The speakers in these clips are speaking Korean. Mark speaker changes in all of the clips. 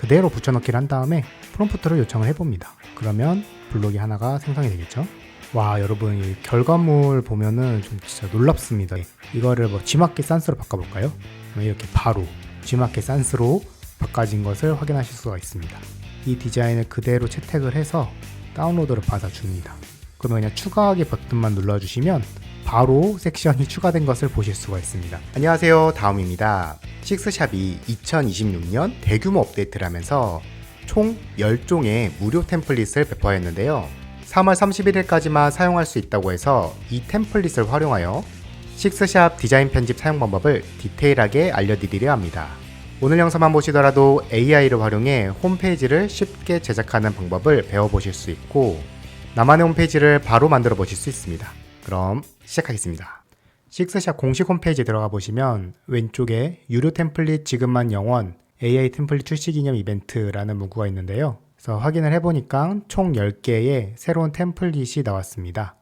Speaker 1: 그대로 붙여넣기를 한 다음에 프롬프트를 요청을 해봅니다. 그러면 블록이 하나가 생성이 되겠죠. 와, 여러분 이 결과물 보면은 좀 진짜 놀랍습니다. 이거를 뭐 G마켓 산스로 바꿔볼까요? 이렇게 바로 G마켓 산스로 바꿔진 것을 확인하실 수가 있습니다. 이 디자인을 그대로 채택을 해서 다운로드를 받아줍니다. 그러면 그냥 추가하기 버튼만 눌러주시면 바로 섹션이 추가된 것을 보실 수가 있습니다. 안녕하세요, 다음입니다. 식스샵이 2026년 대규모 업데이트를 하면서 총 10종의 무료 템플릿을 배포하였는데요. 3월 31일까지만 사용할 수 있다고 해서 이 템플릿을 활용하여 식스샵 디자인 편집 사용 방법을 디테일하게 알려드리려 합니다. 오늘 영상만 보시더라도 AI를 활용해 홈페이지를 쉽게 제작하는 방법을 배워보실 수 있고 나만의 홈페이지를 바로 만들어 보실 수 있습니다. 그럼 시작하겠습니다. 식스샵 공식 홈페이지에 들어가 보시면 왼쪽에 유료 템플릿 지급만 영원 AI 템플릿 출시 기념 이벤트라는 문구가 있는데요. 그래서 확인을 해보니까 총 10개의 새로운 템플릿이 나왔습니다.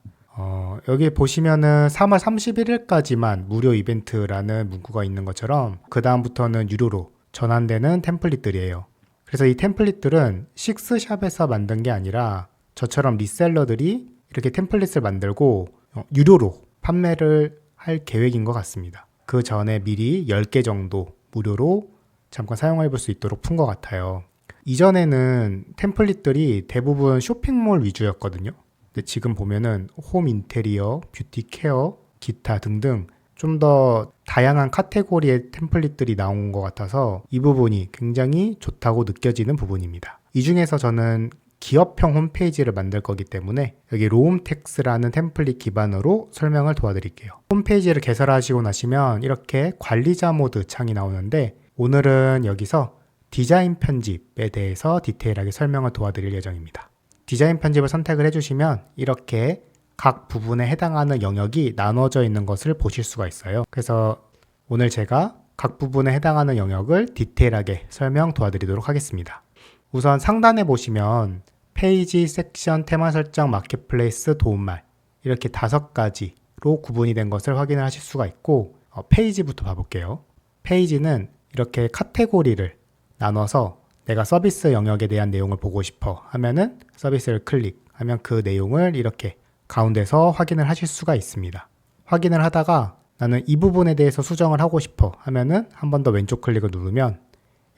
Speaker 1: 여기 보시면은 3월 31일까지만 무료 이벤트라는 문구가 있는 것처럼 그 다음부터는 유료로 전환되는 템플릿들이에요. 그래서 이 템플릿들은 식스샵에서 만든 게 아니라 저처럼 리셀러들이 이렇게 템플릿을 만들고 유료로 판매를 할 계획인 것 같습니다. 그 전에 미리 10개 정도 무료로 잠깐 사용해 볼 수 있도록 푼 것 같아요. 이전에는 템플릿들이 대부분 쇼핑몰 위주였거든요. 근데 지금 보면은 홈 인테리어, 뷰티 케어, 기타 등등 좀 더 다양한 카테고리의 템플릿들이 나온 것 같아서 이 부분이 굉장히 좋다고 느껴지는 부분입니다. 이 중에서 저는 기업형 홈페이지를 만들 거기 때문에 여기 로움텍스라는 템플릿 기반으로 설명을 도와드릴게요. 홈페이지를 개설하시고 나시면 이렇게 관리자 모드 창이 나오는데 오늘은 여기서 디자인 편집에 대해서 디테일하게 설명을 도와드릴 예정입니다. 디자인 편집을 선택을 해주시면 이렇게 각 부분에 해당하는 영역이 나눠져 있는 것을 보실 수가 있어요. 그래서 오늘 제가 각 부분에 해당하는 영역을 디테일하게 설명 도와드리도록 하겠습니다. 우선 상단에 보시면 페이지, 섹션, 테마 설정, 마켓플레이스, 도움말 이렇게 5가지로 구분이 된 것을 확인을 하실 수가 있고 페이지부터 봐볼게요. 페이지는 이렇게 카테고리를 나눠서 내가 서비스 영역에 대한 내용을 보고 싶어 하면은 서비스를 클릭하면 그 내용을 이렇게 가운데서 확인을 하실 수가 있습니다. 확인을 하다가 나는 이 부분에 대해서 수정을 하고 싶어 하면은 한 번 더 왼쪽 클릭을 누르면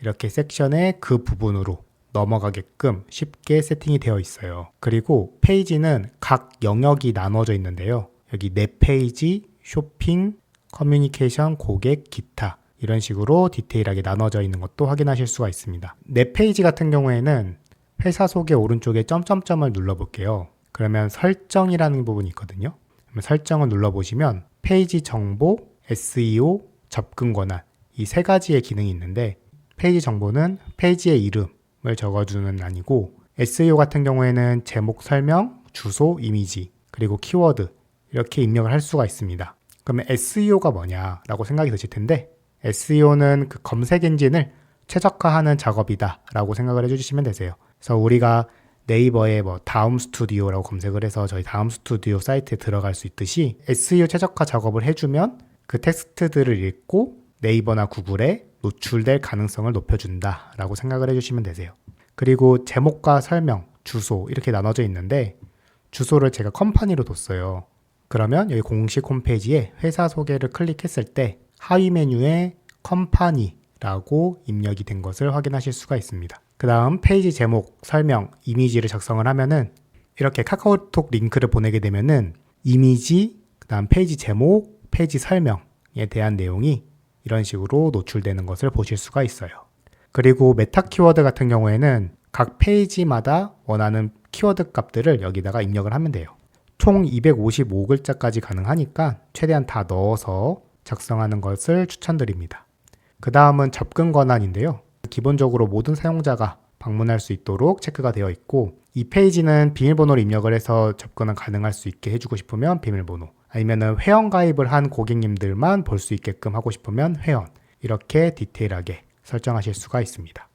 Speaker 1: 이렇게 섹션의 그 부분으로 넘어가게끔 쉽게 세팅이 되어 있어요. 그리고 페이지는 각 영역이 나눠져 있는데요. 여기 내 페이지, 쇼핑, 커뮤니케이션, 고객, 기타 이런 식으로 디테일하게 나눠져 있는 것도 확인하실 수가 있습니다. 내 페이지 같은 경우에는 회사 소개 오른쪽에 점점점을 눌러볼게요. 그러면 설정이라는 부분이 있거든요. 그러면 설정을 눌러보시면 페이지 정보, SEO, 접근 권한 이 3가지의 기능이 있는데 페이지 정보는 페이지의 이름을 적어주는 란이고 SEO 같은 경우에는 제목 설명, 주소, 이미지 그리고 키워드 이렇게 입력을 할 수가 있습니다. 그러면 SEO가 뭐냐라고 생각이 드실 텐데 SEO는 그 검색 엔진을 최적화하는 작업이다 라고 생각을 해주시면 되세요. 그래서 우리가 네이버에 뭐 다음 스튜디오라고 검색을 해서 저희 다음 스튜디오 사이트에 들어갈 수 있듯이 SEO 최적화 작업을 해주면 그 텍스트들을 읽고 네이버나 구글에 노출될 가능성을 높여준다 라고 생각을 해주시면 되세요. 그리고 제목과 설명, 주소 이렇게 나눠져 있는데 주소를 제가 컴퍼니로 뒀어요. 그러면 여기 공식 홈페이지에 회사 소개를 클릭했을 때 하위 메뉴에 컴퍼니라고 입력이 된 것을 확인하실 수가 있습니다. 그 다음 페이지 제목, 설명, 이미지를 작성을 하면은 이렇게 카카오톡 링크를 보내게 되면은 이미지, 그 다음 페이지 제목, 페이지 설명에 대한 내용이 이런 식으로 노출되는 것을 보실 수가 있어요. 그리고 메타 키워드 같은 경우에는 각 페이지마다 원하는 키워드 값들을 여기다가 입력을 하면 돼요. 총 255글자까지 가능하니까 최대한 다 넣어서 작성하는 것을 추천드립니다. 그 다음은 접근 권한인데요. 기본적으로 모든 사용자가 방문할 수 있도록 체크가 되어 있고 이 페이지는 비밀번호를 입력을 해서 접근을 가능할 수 있게 해주고 싶으면 비밀번호 아니면 회원 가입을 한 고객님들만 볼 수 있게끔 하고 싶으면 회원 이렇게 디테일하게 설정하실 수가 있습니다.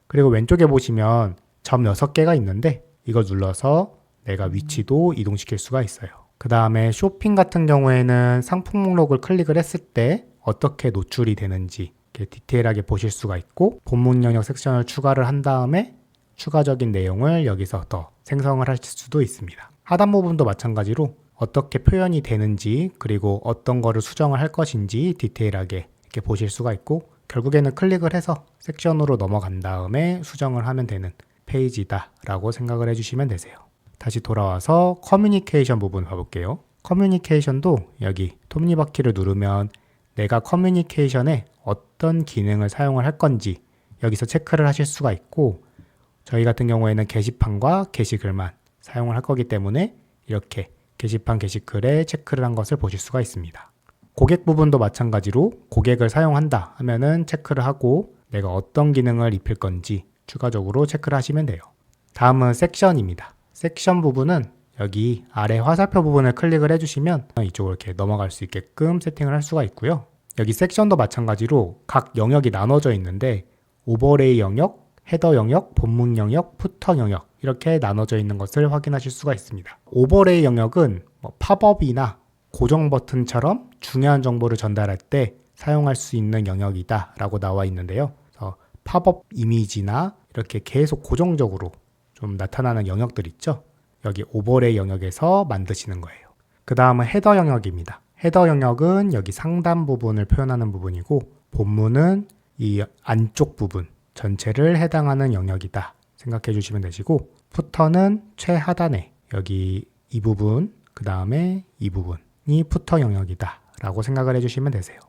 Speaker 1: 그리고 왼쪽에 보시면 점 6개가 있는데 이거 눌러서 내가 위치도 이동시킬 수가 있어요. 그 다음에 쇼핑 같은 경우에는 상품 목록을 클릭을 했을 때 어떻게 노출이 되는지 이렇게 디테일하게 보실 수가 있고 본문 영역 섹션을 추가를 한 다음에 추가적인 내용을 여기서 더 생성을 하실 수도 있습니다. 하단 부분도 마찬가지로 어떻게 표현이 되는지 그리고 어떤 거를 수정을 할 것인지 디테일하게 이렇게 보실 수가 있고 결국에는 클릭을 해서 섹션으로 넘어간 다음에 수정을 하면 되는 페이지다 라고 생각을 해주시면 되세요. 다시 돌아와서 커뮤니케이션 부분 봐볼게요. 커뮤니케이션도 여기 톱니바퀴를 누르면 내가 커뮤니케이션에 어떤 기능을 사용을 할 건지 여기서 체크를 하실 수가 있고 저희 같은 경우에는 게시판과 게시글만 사용을 할 거기 때문에 이렇게 게시판, 게시글에 체크를 한 것을 보실 수가 있습니다. 고객 부분도 마찬가지로 고객을 사용한다 하면은 체크를 하고 내가 어떤 기능을 입힐 건지 추가적으로 체크를 하시면 돼요. 다음은 섹션입니다. 섹션 부분은 여기 아래 화살표 부분을 클릭을 해주시면 이쪽으로 이렇게 넘어갈 수 있게끔 세팅을 할 수가 있고요. 여기 섹션도 마찬가지로 각 영역이 나눠져 있는데 오버레이 영역, 헤더 영역, 본문 영역, 푸터 영역 이렇게 나눠져 있는 것을 확인하실 수가 있습니다. 오버레이 영역은 팝업이나 고정 버튼처럼 중요한 정보를 전달할 때 사용할 수 있는 영역이다 라고 나와 있는데요. 그래서 팝업 이미지나 이렇게 계속 고정적으로 좀 나타나는 영역들 있죠. 여기 오버레이 영역에서 만드시는 거예요. 그 다음은 헤더 영역입니다. 헤더 영역은 여기 상단 부분을 표현하는 부분이고 본문은 이 안쪽 부분 전체를 해당하는 영역이다 생각해 주시면 되시고 푸터는 최하단에 여기 이 부분 그 다음에 이 부분이 푸터 영역이다 라고 생각을 해주시면 되세요.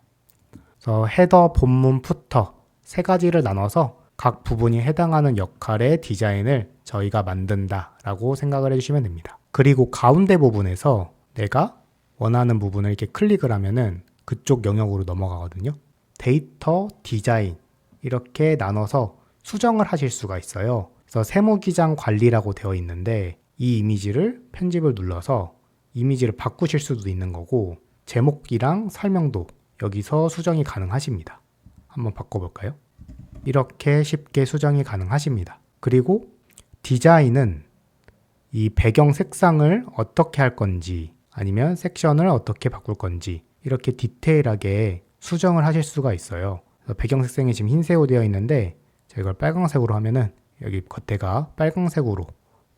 Speaker 1: 그래서 헤더, 본문, 푸터 세 가지를 나눠서 각 부분이 해당하는 역할의 디자인을 저희가 만든다 라고 생각을 해주시면 됩니다. 그리고 가운데 부분에서 내가 원하는 부분을 이렇게 클릭을 하면은 그쪽 영역으로 넘어가거든요. 데이터, 디자인 이렇게 나눠서 수정을 하실 수가 있어요. 그래서 세무기장 관리라고 되어 있는데 이 이미지를 편집을 눌러서 이미지를 바꾸실 수도 있는 거고 제목이랑 설명도 여기서 수정이 가능하십니다. 한번 바꿔볼까요? 이렇게 쉽게 수정이 가능하십니다. 그리고 디자인은 이 배경 색상을 어떻게 할 건지 아니면 섹션을 어떻게 바꿀 건지 이렇게 디테일하게 수정을 하실 수가 있어요. 그래서 배경 색상이 지금 흰색으로 되어 있는데 제가 이걸 빨강색으로 하면은 여기 겉에가 빨강색으로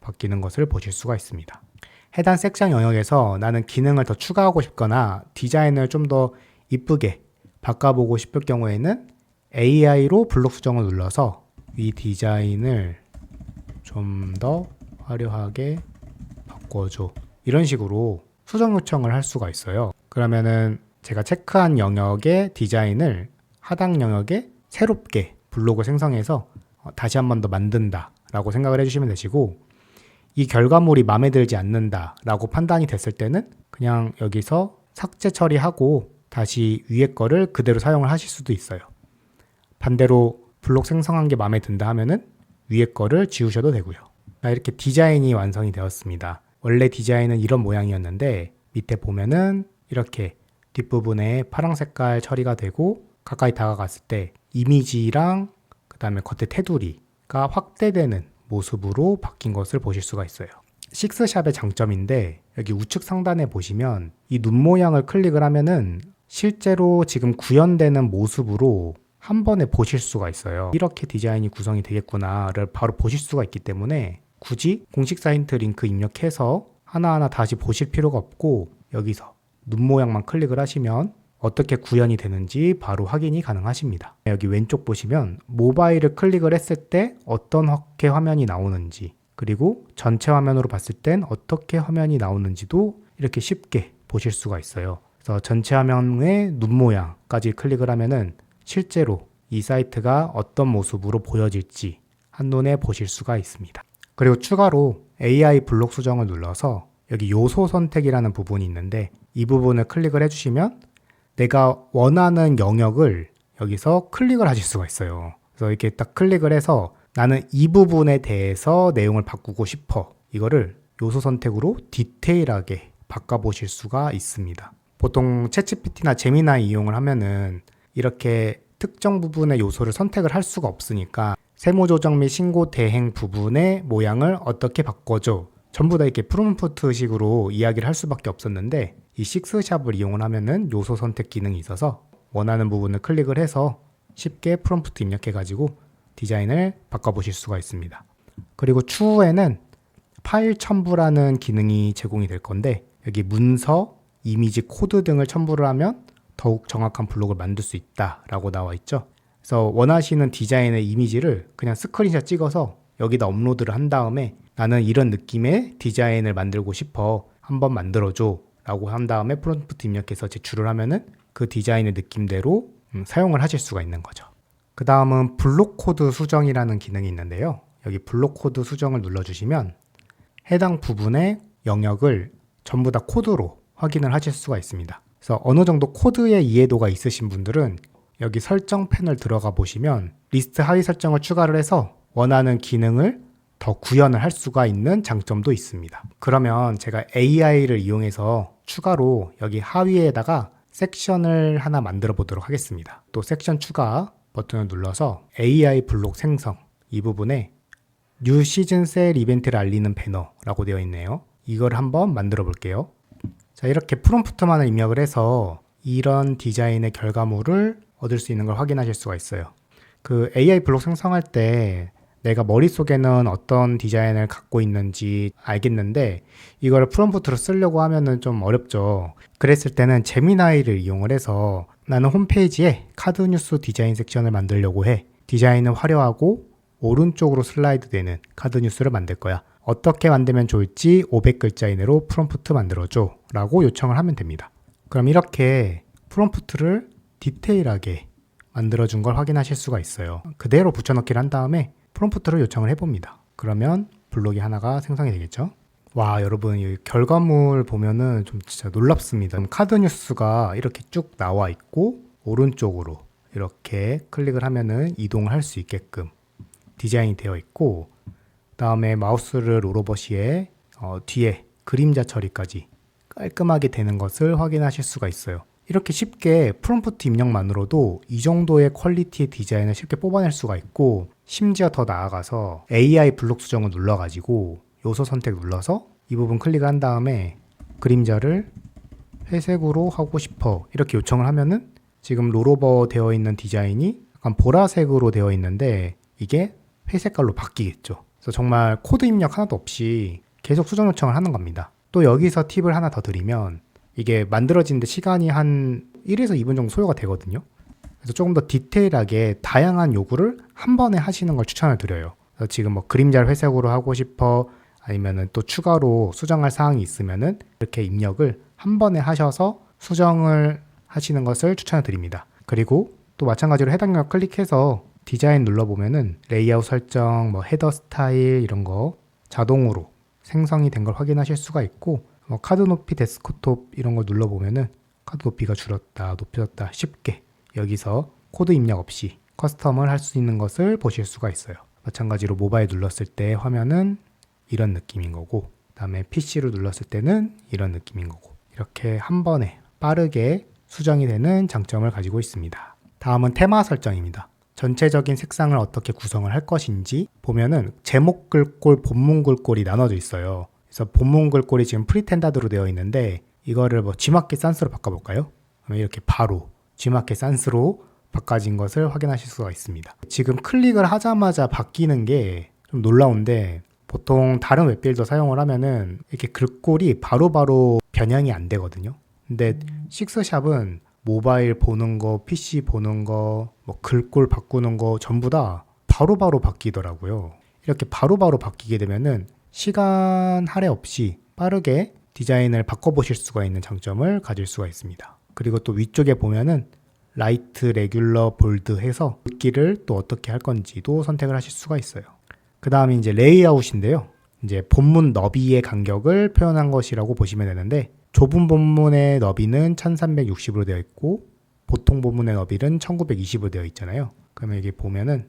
Speaker 1: 바뀌는 것을 보실 수가 있습니다. 해당 섹션 영역에서 나는 기능을 더 추가하고 싶거나 디자인을 좀 더 이쁘게 바꿔보고 싶을 경우에는 AI로 블록 수정을 눌러서 이 디자인을 좀 더 화려하게 바꿔줘 이런 식으로 수정 요청을 할 수가 있어요. 그러면은 제가 체크한 영역의 디자인을 하단 영역에 새롭게 블록을 생성해서 다시 한 번 더 만든다 라고 생각을 해주시면 되시고 이 결과물이 마음에 들지 않는다 라고 판단이 됐을 때는 그냥 여기서 삭제 처리하고 다시 위에 거를 그대로 사용을 하실 수도 있어요. 반대로 블록 생성한 게 마음에 든다 하면은 위에 거를 지우셔도 되고요. 이렇게 디자인이 완성이 되었습니다. 원래 디자인은 이런 모양이었는데 밑에 보면은 이렇게 뒷부분에 파란 색깔 처리가 되고 가까이 다가갔을 때 이미지랑 그 다음에 겉에 테두리가 확대되는 모습으로 바뀐 것을 보실 수가 있어요. 식스샵의 장점인데 여기 우측 상단에 보시면 이 눈 모양을 클릭을 하면은 실제로 지금 구현되는 모습으로 한 번에 보실 수가 있어요. 이렇게 디자인이 구성이 되겠구나를 바로 보실 수가 있기 때문에 굳이 공식 사이트 링크 입력해서 하나하나 다시 보실 필요가 없고 여기서 눈 모양만 클릭을 하시면 어떻게 구현이 되는지 바로 확인이 가능하십니다. 여기 왼쪽 보시면 모바일을 클릭을 했을 때 어떤 화면이 나오는지 그리고 전체 화면으로 봤을 땐 어떻게 화면이 나오는지도 이렇게 쉽게 보실 수가 있어요. 그래서 전체 화면의 눈 모양까지 클릭을 하면은 실제로 이 사이트가 어떤 모습으로 보여질지 한눈에 보실 수가 있습니다. 그리고 추가로 AI 블록 수정을 눌러서 여기 요소 선택이라는 부분이 있는데 이 부분을 클릭을 해주시면 내가 원하는 영역을 여기서 클릭을 하실 수가 있어요. 그래서 이렇게 딱 클릭을 해서 나는 이 부분에 대해서 내용을 바꾸고 싶어. 이거를 요소 선택으로 디테일하게 바꿔보실 수가 있습니다. 보통 챗GPT나 제미나이 이용을 하면은 이렇게 특정 부분의 요소를 선택을 할 수가 없으니까 세무 조정 및 신고 대행 부분의 모양을 어떻게 바꿔줘. 전부 다 이렇게 프롬프트 식으로 이야기를 할 수밖에 없었는데 이 식스샵을 이용을 하면은 요소 선택 기능이 있어서 원하는 부분을 클릭을 해서 쉽게 프롬프트 입력해가지고 디자인을 바꿔보실 수가 있습니다. 그리고 추후에는 파일 첨부라는 기능이 제공이 될 건데 여기 문서, 이미지, 코드 등을 첨부를 하면 더욱 정확한 블록을 만들 수 있다라고 나와 있죠. 그래서 원하시는 디자인의 이미지를 그냥 스크린샷 찍어서 여기다 업로드를 한 다음에 나는 이런 느낌의 디자인을 만들고 싶어, 한번 만들어줘 라고 한 다음에 프롬프트 입력해서 제출을 하면은 그 디자인의 느낌대로 사용을 하실 수가 있는 거죠. 그 다음은 블록 코드 수정이라는 기능이 있는데요. 여기 블록 코드 수정을 눌러주시면 해당 부분의 영역을 전부 다 코드로 확인을 하실 수가 있습니다. 그래서 어느 정도 코드의 이해도가 있으신 분들은 여기 설정 패널 들어가 보시면 리스트 하위 설정을 추가를 해서 원하는 기능을 더 구현을 할 수가 있는 장점도 있습니다. 그러면 제가 AI를 이용해서 추가로 여기 하위에다가 섹션을 하나 만들어 보도록 하겠습니다. 또 섹션 추가 버튼을 눌러서 AI 블록 생성, 이 부분에 뉴 시즌 셀 이벤트를 알리는 배너라고 되어 있네요. 이걸 한번 만들어 볼게요. 자, 이렇게 프롬프트만을 입력을 해서 이런 디자인의 결과물을 얻을 수 있는 걸 확인하실 수가 있어요. 그 AI 블록 생성할 때 내가 머릿속에는 어떤 디자인을 갖고 있는지 알겠는데 이걸 프롬프트로 쓰려고 하면은 좀 어렵죠. 그랬을 때는 제미나이를 이용을 해서 나는 홈페이지에 카드 뉴스 디자인 섹션을 만들려고 해. 디자인은 화려하고 오른쪽으로 슬라이드 되는 카드 뉴스를 만들 거야. 어떻게 만들면 좋을지 500글자 이내로 프롬프트 만들어줘 라고 요청을 하면 됩니다. 그럼 이렇게 프롬프트를 디테일하게 만들어준 걸 확인하실 수가 있어요. 그대로 붙여넣기를 한 다음에 프롬프트를 요청을 해봅니다. 그러면 블록이 하나가 생성이 되겠죠. 와, 여러분 이 결과물 보면은 좀 진짜 놀랍습니다. 카드 뉴스가 이렇게 쭉 나와 있고 오른쪽으로 이렇게 클릭을 하면은 이동을 할 수 있게끔 디자인이 되어 있고, 다음에 마우스를 롤오버시에 뒤에 그림자 처리까지 깔끔하게 되는 것을 확인하실 수가 있어요. 이렇게 쉽게 프롬프트 입력만으로도 이 정도의 퀄리티의 디자인을 쉽게 뽑아낼 수가 있고, 심지어 더 나아가서 AI 블록 수정을 눌러가지고 요소 선택 눌러서 이 부분 클릭을 한 다음에 그림자를 회색으로 하고 싶어 이렇게 요청을 하면은 지금 롤오버 되어 있는 디자인이 약간 보라색으로 되어 있는데 이게 회색깔로 바뀌겠죠. 그래서 정말 코드 입력 하나도 없이 계속 수정 요청을 하는 겁니다. 또 여기서 팁을 하나 더 드리면 이게 만들어지는데 시간이 한 1에서 2분 정도 소요가 되거든요. 그래서 조금 더 디테일하게 다양한 요구를 한 번에 하시는 걸 추천을 드려요. 그래서 지금 뭐 그림자를 회색으로 하고 싶어, 아니면은 또 추가로 수정할 사항이 있으면은 이렇게 입력을 한 번에 하셔서 수정을 하시는 것을 추천을 드립니다. 그리고 또 마찬가지로 해당 영역 클릭해서 디자인 눌러보면은 레이아웃 설정, 뭐 헤더 스타일 이런 거 자동으로 생성이 된 걸 확인하실 수가 있고, 뭐 카드 높이, 데스크톱 이런 걸 눌러보면은 카드 높이가 줄었다, 높여졌다 쉽게 여기서 코드 입력 없이 커스텀을 할 수 있는 것을 보실 수가 있어요. 마찬가지로 모바일 눌렀을 때 화면은 이런 느낌인 거고, 그다음에 PC로 눌렀을 때는 이런 느낌인 거고, 이렇게 한 번에 빠르게 수정이 되는 장점을 가지고 있습니다. 다음은 테마 설정입니다. 전체적인 색상을 어떻게 구성을 할 것인지 보면은 제목 글꼴, 본문 글꼴이 나눠져 있어요. 그래서 본문 글꼴이 지금 프리텐다드로 되어 있는데 이거를 뭐 G마켓 산스로 바꿔볼까요? 그러면 이렇게 바로 G마켓 산스로 바꿔진 것을 확인하실 수가 있습니다. 지금 클릭을 하자마자 바뀌는 게 좀 놀라운데, 보통 다른 웹빌더 사용을 하면은 이렇게 글꼴이 바로바로 변형이 안 되거든요. 근데 식스샵은 모바일 보는 거, PC 보는 거, 뭐 글꼴 바꾸는 거 전부 다 바로바로 바뀌더라고요. 이렇게 바로바로 바뀌게 되면은 시간 할애 없이 빠르게 디자인을 바꿔보실 수가 있는 장점을 가질 수가 있습니다. 그리고 또 위쪽에 보면은 라이트, 레귤러, 볼드 해서 글귀를 또 어떻게 할 건지도 선택을 하실 수가 있어요. 그 다음에 이제 레이아웃인데요. 이제 본문 너비의 간격을 표현한 것이라고 보시면 되는데, 좁은 본문의 너비는 1360으로 되어 있고 보통 본문의 너비는 1920으로 되어 있잖아요. 그러면 여기 보면은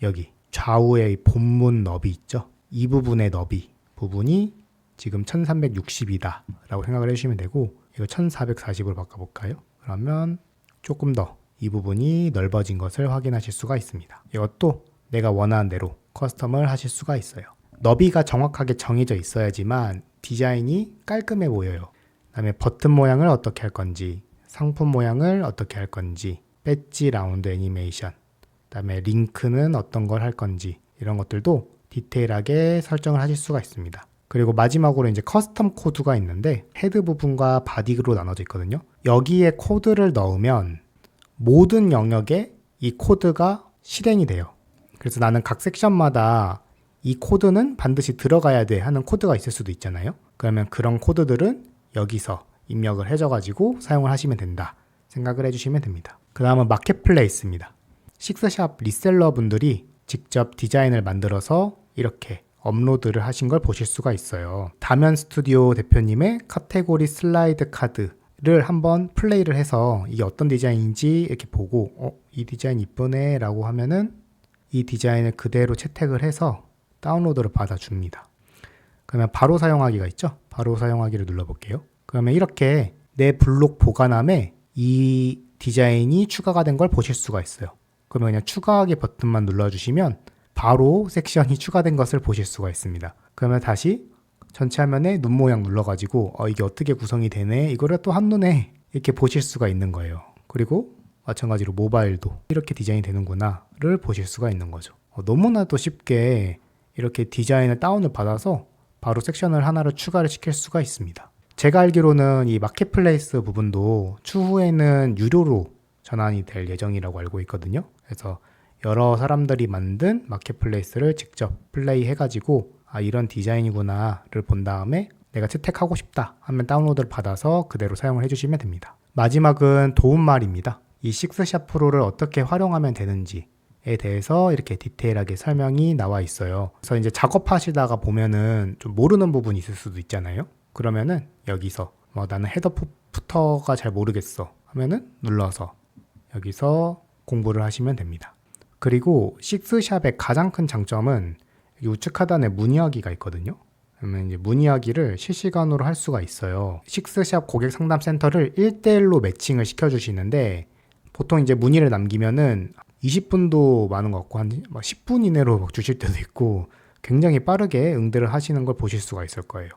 Speaker 1: 여기 좌우에 본문 너비 있죠. 이 부분의 너비 부분이 지금 1360이다 라고 생각을 해주시면 되고, 이거 1440으로 바꿔볼까요? 그러면 조금 더 이 부분이 넓어진 것을 확인하실 수가 있습니다. 이것도 내가 원하는 대로 커스텀을 하실 수가 있어요. 너비가 정확하게 정해져 있어야지만 디자인이 깔끔해 보여요. 그다음에 버튼 모양을 어떻게 할 건지, 상품 모양을 어떻게 할 건지, 배지, 라운드, 애니메이션 그다음에 링크는 어떤 걸 할 건지 이런 것들도 디테일하게 설정을 하실 수가 있습니다. 그리고 마지막으로 이제 커스텀 코드가 있는데 헤드 부분과 바디로 나눠져 있거든요. 여기에 코드를 넣으면 모든 영역에 이 코드가 실행이 돼요. 그래서 나는 각 섹션마다 이 코드는 반드시 들어가야 돼 하는 코드가 있을 수도 있잖아요. 그러면 그런 코드들은 여기서 입력을 해줘가지고 사용을 하시면 된다 생각을 해주시면 됩니다. 그 다음은 마켓플레이스입니다. 식스샵 리셀러 분들이 직접 디자인을 만들어서 이렇게 업로드를 하신 걸 보실 수가 있어요. 다면 스튜디오 대표님의 카테고리 슬라이드 카드를 한번 플레이를 해서 이게 어떤 디자인인지 이렇게 보고 이 디자인 이쁘네 라고 하면은 이 디자인을 그대로 채택을 해서 다운로드를 받아줍니다. 그러면 바로 사용하기가 있죠. 바로 사용하기를 눌러볼게요. 그러면 이렇게 내 블록 보관함에 이 디자인이 추가가 된 걸 보실 수가 있어요. 그러면 그냥 추가하기 버튼만 눌러주시면 바로 섹션이 추가된 것을 보실 수가 있습니다. 그러면 다시 전체 화면에 눈 모양 눌러가지고 이게 어떻게 구성이 되네 이거를 또 한눈에 이렇게 보실 수가 있는 거예요. 그리고 마찬가지로 모바일도 이렇게 디자인이 되는구나를 보실 수가 있는 거죠. 너무나도 쉽게 이렇게 디자인을 다운을 받아서 바로 섹션을 하나를 추가를 시킬 수가 있습니다. 제가 알기로는 이 마켓플레이스 부분도 추후에는 유료로 전환이 될 예정이라고 알고 있거든요. 그래서 여러 사람들이 만든 마켓플레이스를 직접 플레이 해가지고 이런 디자인이구나를 본 다음에 내가 채택하고 싶다 하면 다운로드를 받아서 그대로 사용을 해주시면 됩니다. 마지막은 도움말입니다. 이 식스샵 프로를 어떻게 활용하면 되는지에 대해서 이렇게 디테일하게 설명이 나와 있어요. 그래서 이제 작업하시다가 보면은 좀 모르는 부분이 있을 수도 있잖아요. 그러면은 여기서 나는 헤더 푸터가 잘 모르겠어 하면은 눌러서 여기서 공부를 하시면 됩니다. 그리고 식스샵의 가장 큰 장점은 우측 하단에 문의하기가 있거든요. 그러면 이제 문의하기를 실시간으로 할 수가 있어요. 식스샵 고객 상담 센터를 1대1로 매칭을 시켜주시는데 보통 이제 문의를 남기면은 20분도 많은 것 같고 한 10분 이내로 주실 때도 있고 굉장히 빠르게 응대를 하시는 걸 보실 수가 있을 거예요.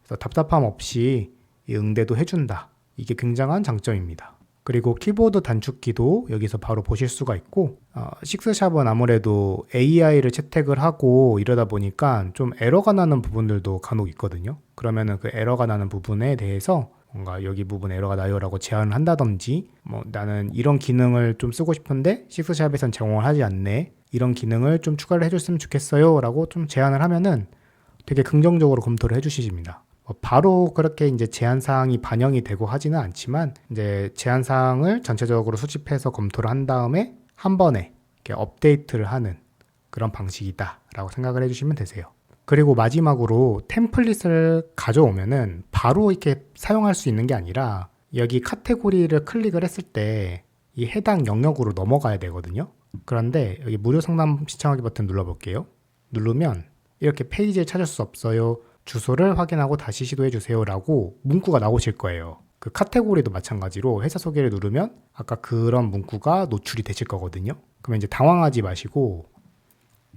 Speaker 1: 그래서 답답함 없이 이 응대도 해준다. 이게 굉장한 장점입니다. 그리고 키보드 단축키도 여기서 바로 보실 수가 있고 식스샵은 아무래도 AI를 채택을 하고 이러다 보니까 좀 에러가 나는 부분들도 간혹 있거든요. 그러면은 그 에러가 나는 부분에 대해서 뭔가 여기 부분 에러가 나요 라고 제안을 한다든지 나는 이런 기능을 좀 쓰고 싶은데 식스샵에선 제공을 하지 않네, 이런 기능을 좀 추가를 해줬으면 좋겠어요 라고 좀 제안을 하면은 되게 긍정적으로 검토를 해주십니다. 바로 그렇게 이제 제안사항이 반영이 되고 하지는 않지만 이제 제안사항을 전체적으로 수집해서 검토를 한 다음에 한 번에 이렇게 업데이트를 하는 그런 방식이다 라고 생각을 해주시면 되세요. 그리고 마지막으로 템플릿을 가져오면은 바로 이렇게 사용할 수 있는 게 아니라 여기 카테고리를 클릭을 했을 때 이 해당 영역으로 넘어가야 되거든요. 그런데 여기 무료 상담 시청하기 버튼 눌러볼게요. 누르면 이렇게 페이지를 찾을 수 없어요, 주소를 확인하고 다시 시도해 주세요 라고 문구가 나오실 거예요. 그 카테고리도 마찬가지로 회사 소개를 누르면 아까 그런 문구가 노출이 되실 거거든요. 그러면 이제 당황하지 마시고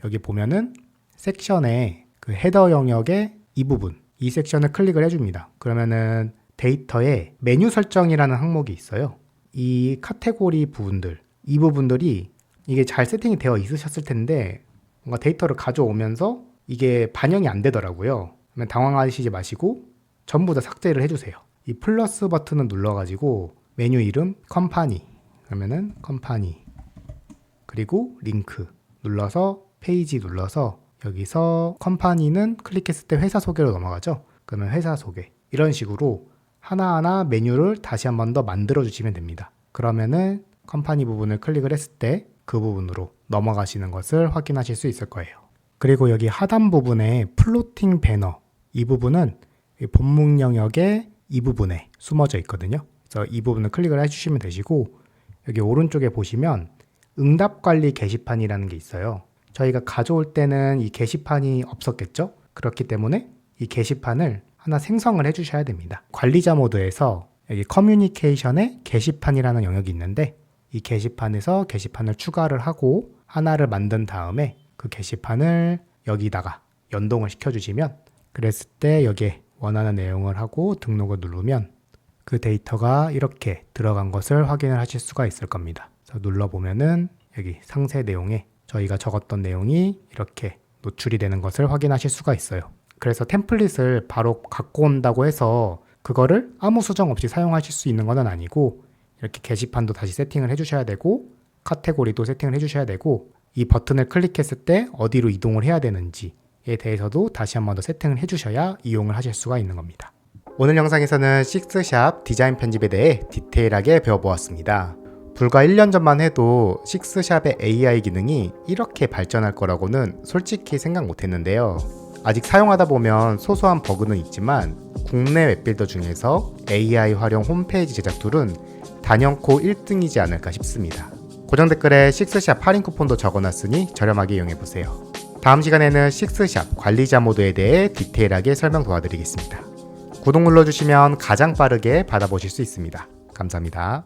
Speaker 1: 여기 보면은 섹션에 그 헤더 영역의 이 부분, 이 섹션을 클릭을 해줍니다. 그러면은 데이터에 메뉴 설정이라는 항목이 있어요. 이 카테고리 부분들, 이 부분들이 이게 잘 세팅이 되어 있으셨을 텐데 뭔가 데이터를 가져오면서 이게 반영이 안 되더라고요. 그러면 당황하시지 마시고 전부 다 삭제를 해주세요. 이 플러스 버튼을 눌러가지고 메뉴 이름 컴파니, 그러면은 컴파니, 그리고 링크 눌러서 페이지 눌러서 여기서 컴파니는 클릭했을 때 회사 소개로 넘어가죠. 그러면 회사 소개, 이런 식으로 하나하나 메뉴를 다시 한 번 더 만들어 주시면 됩니다. 그러면은 컴파니 부분을 클릭을 했을 때 그 부분으로 넘어가시는 것을 확인하실 수 있을 거예요. 그리고 여기 하단 부분에 플로팅 배너, 이 부분은 본문 영역의 이 부분에 숨어져 있거든요. 그래서 이 부분을 클릭을 해주시면 되시고 여기 오른쪽에 보시면 응답 관리 게시판이라는 게 있어요. 저희가 가져올 때는 이 게시판이 없었겠죠? 그렇기 때문에 이 게시판을 하나 생성을 해주셔야 됩니다. 관리자 모드에서 여기 커뮤니케이션에 게시판이라는 영역이 있는데 이 게시판에서 게시판을 추가를 하고 하나를 만든 다음에 그 게시판을 여기다가 연동을 시켜주시면, 그랬을 때 여기에 원하는 내용을 하고 등록을 누르면 그 데이터가 이렇게 들어간 것을 확인을 하실 수가 있을 겁니다. 그래서 눌러보면은 여기 상세 내용에 저희가 적었던 내용이 이렇게 노출이 되는 것을 확인하실 수가 있어요. 그래서 템플릿을 바로 갖고 온다고 해서 그거를 아무 수정 없이 사용하실 수 있는 건 아니고 이렇게 게시판도 다시 세팅을 해주셔야 되고 카테고리도 세팅을 해주셔야 되고 이 버튼을 클릭했을 때 어디로 이동을 해야 되는지에 대해서도 다시 한 번 더 세팅을 해주셔야 이용을 하실 수가 있는 겁니다. 오늘 영상에서는 식스샵 디자인 편집에 대해 디테일하게 배워보았습니다. 불과 1년 전만 해도 식스샵의 AI 기능이 이렇게 발전할 거라고는 솔직히 생각 못했는데요. 아직 사용하다 보면 소소한 버그는 있지만 국내 웹빌더 중에서 AI 활용 홈페이지 제작 툴은 단연코 1등이지 않을까 싶습니다. 고정 댓글에 식스샵 할인 쿠폰도 적어놨으니 저렴하게 이용해보세요. 다음 시간에는 식스샵 관리자 모드에 대해 디테일하게 설명 도와드리겠습니다. 구독 눌러주시면 가장 빠르게 받아보실 수 있습니다. 감사합니다.